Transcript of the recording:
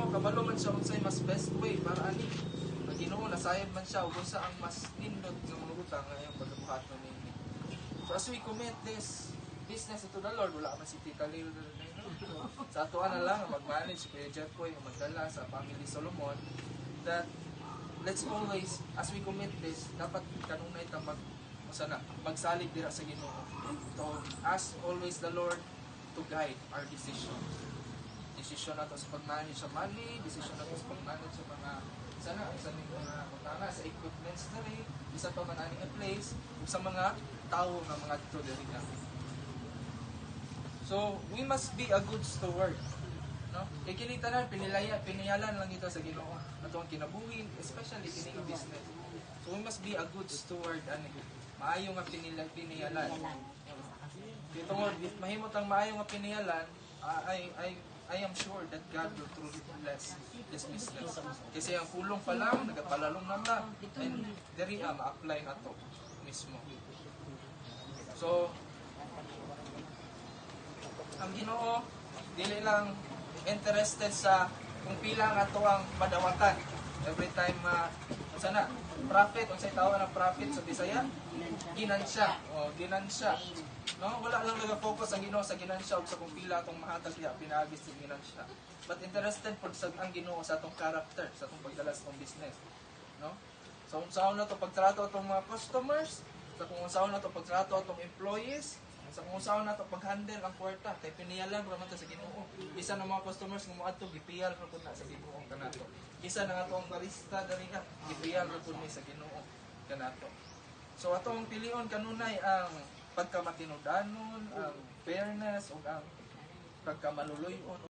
Ginoo kabalo man siya unsay mas best way para ani. Ang Ginoo nasayod man siya ug unsa ang mas nindot nga mga butang nga iyang pagbuhaton ninyo. So as we commit this business to the Lord, wala man si Tita Lil sa ato na lang mag-manage Kuya Jeffoy ang magdala sa family Solomon, that let's always, as we commit this, dapat kanunay ta magsalig dira sa Ginoo. So ask always the Lord to guide our decision. Decision nato sa pag-manage sa money, decision nato sa pag-manage sa mga sa mga kutana, sa equipments na rin, isa pa man aning place, ug sa mga tao nga mga dito diri nga. So, we must be a good steward. No? Kaya kinita na, piniyalan lang ito sa Ginoo. Ito ang kinabuhi, especially kining business. So, we must be a good steward. Maayo nga piniyalan. Dito mo, mahimot ang maayo nga piniyalan, I am sure that God will truly bless this business. Kasi ang pulong pa lang, nagapalalong naman, and diri ma-apply na to mismo. So, ang Ginoo dili lang interested sa kung pila nga to ang madawatan. Every time sana profit, unsay tawag ng profit sa Bisaya? Ginansya. Ginansya. No, wala lang nag-focus ang Ginoo sa ginansya ug sa kung pila atong mahatag diha pinaagis sa ginansya. But interested pud sa ang Ginoo sa atong character, sa atong pagdala sa atong business. No? So unsaon na to pagtrato atong mga customers, sa kung unsaon na to pagtrato atong employees, sa kung saan na ito pag-handle ang kwarta, kay piniyalan raman ito sa Ginoo. Isa ng mga customers nga mo ato gipiyal ra pud na sa Ginoo kanato. Isa na nga ang barista dali ka, gipiyal ra pud ni sa Ginoo kanato. So atong pilion kanunay ang pagkamatinudanon, ang fairness ug ang pagkamaluloy-on